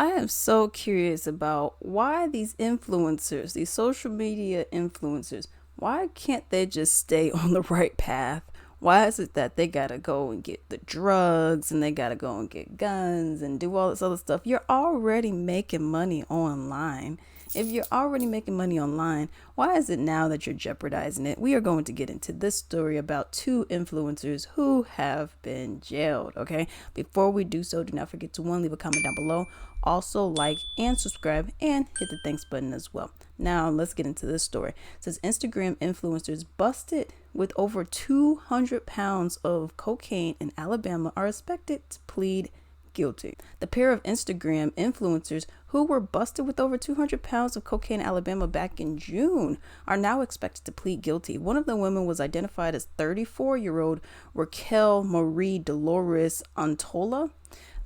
I am so curious about why these influencers, these social media influencers, why can't they just stay on the right path? Why is it that they gotta go and get the drugs and they gotta go and get guns and do all this other stuff? You're already making money online. If you're already making money online, why is it now that you're jeopardizing it? We are going to get into this story about two influencers who have been jailed, okay? Before we do so, do not forget to leave a comment down below. Also, like and subscribe and hit the thanks button as well. Now, let's get into this story. It says Instagram influencers busted with over 200 pounds of cocaine in Alabama are expected to plead guilty. The pair of Instagram influencers who were busted with over 200 pounds of cocaine in Alabama back in June are now expected to plead guilty. One of the women was identified as 34-year-old Raquel Marie Dolores Antola,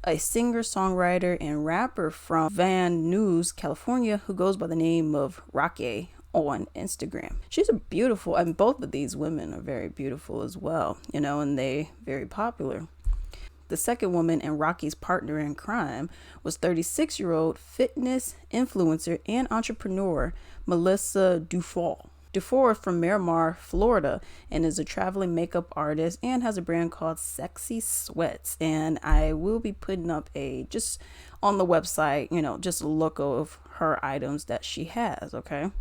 a singer-songwriter and rapper from Van Nuys, California, who goes by the name of Rocky on Instagram. She's a beautiful, and both of these women are very beautiful as well, and they very popular. The second woman and Rocky's partner in crime was 36-year-old fitness influencer and entrepreneur Melissa Dufour. Dufour is from Miramar, Florida, and is a traveling makeup artist and has a brand called Sexy Sweats. And I will be putting up just on the website, just a look of her items that she has, okay?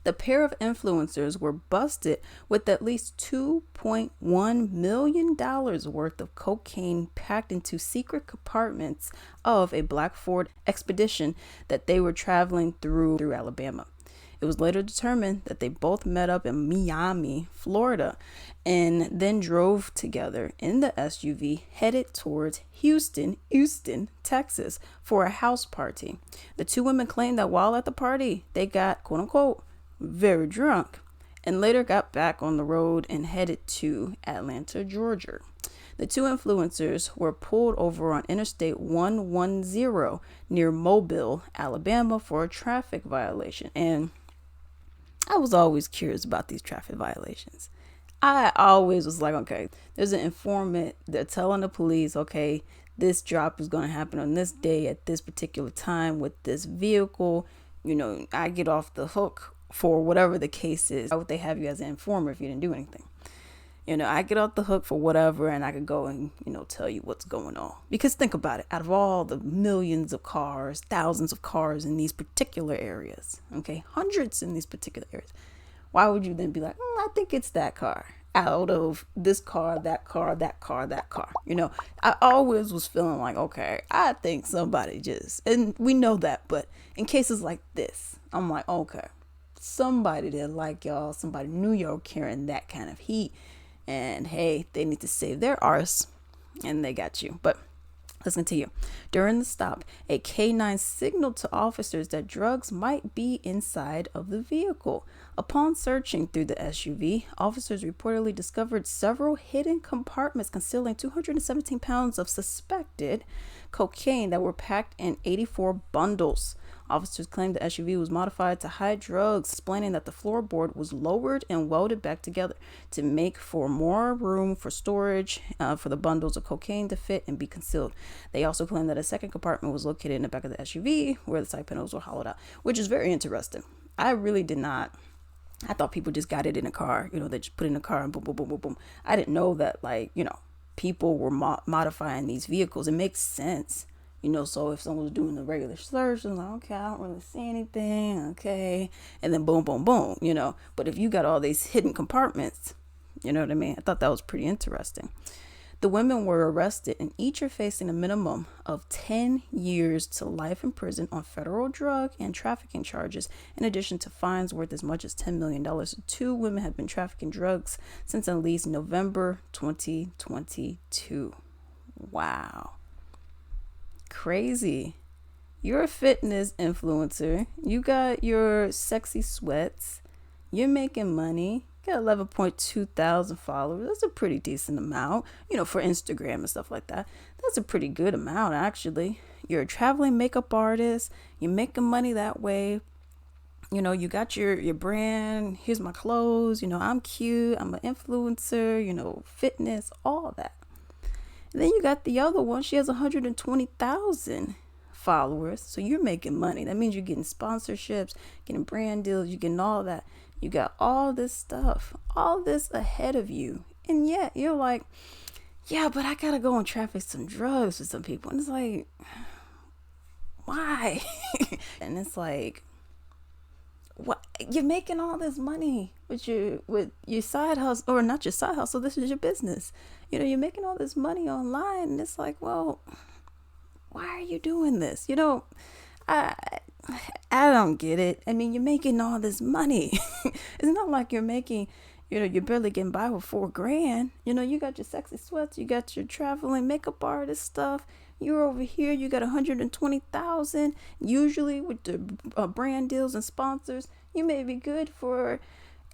The pair of influencers were busted with at least $2.1 million worth of cocaine packed into secret compartments of a black Ford Expedition that they were traveling through Alabama. It was later determined that they both met up in Miami, Florida, and then drove together in the SUV headed towards Houston, Texas, for a house party. The two women claimed that while at the party, they got, quote unquote, very drunk, and later got back on the road and headed to Atlanta, Georgia. The two influencers were pulled over on Interstate 110 near Mobile, Alabama for a traffic violation. And I was always curious about these traffic violations. I always was like, okay, there's an informant. They're telling the police, okay, this drop is going to happen on this day at this particular time with this vehicle. I get off the hook for whatever the case is. Why would they have you as an informer if you didn't do anything? I get off the hook for whatever, and I could go and, tell you what's going on. Because think about it. Out of all the millions of cars, thousands of cars in these particular areas, okay, hundreds in these particular areas, why would you then be like, I think it's that car out of this car, that car, that car, that car? I always was feeling like, okay, I think somebody and we know that, but in cases like this, I'm like, okay, somebody didn't like y'all, somebody knew y'all carrying that kind of heat, and hey, they need to save their arse, and they got you. But let's continue. During the stop, a K9 signaled to officers that drugs might be inside of the vehicle. Upon searching through the SUV, officers reportedly discovered several hidden compartments concealing 217 pounds of suspected cocaine that were packed in 84 bundles. Officers claimed the SUV was modified to hide drugs, explaining that the floorboard was lowered and welded back together to make for more room for storage for the bundles of cocaine to fit and be concealed. They also claimed that a second compartment was located in the back of the SUV where the side panels were hollowed out, which is very interesting. I really did not. I thought people just got it in a car, they just put it in a car and boom, boom, boom, boom, boom. I didn't know that, people were modifying these vehicles. It makes sense. So if someone was doing the regular search, I'm like, okay, I don't really see anything, okay, and then boom, boom, boom, But if you got all these hidden compartments, you know what I mean? I thought that was pretty interesting. The women were arrested, and each are facing a minimum of 10 years to life in prison on federal drug and trafficking charges, in addition to fines worth as much as $10 million. Two women have been trafficking drugs since at least November 2022. Wow. Crazy. You're a fitness influencer. You got your Sexy Sweats. You're making money. You got 11.2 thousand followers. That's a pretty decent amount, for Instagram and stuff like that. That's a pretty good amount, actually. You're a traveling makeup artist. You're making money that way. You got your brand. Here's my clothes. I'm cute. I'm an influencer, fitness, all that. And then you got the other one. She has 120,000 followers, so you're making money. That means you're getting sponsorships, getting brand deals, you're getting all that. You got all this stuff, all this ahead of you. And yet you're like, yeah, but I gotta go and traffic some drugs with some people. And it's like, why? And it's like, what, you're making all this money with your side hustle, or not your side hustle, this is your business. You're making all this money online, and it's like, well, why are you doing this? I don't get it. I mean, you're making all this money. It's not like you're making, you're barely getting by with $4,000. You got your sexy sweats, you got your traveling makeup artist stuff. You're over here, you got 120,000. Usually with the brand deals and sponsors, you may be good for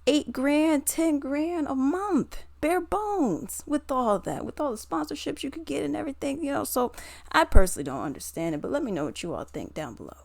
$8,000, $10,000 a month, bare bones, with all that, with all the sponsorships you could get and everything. So I personally don't understand it, but let me know what you all think down below.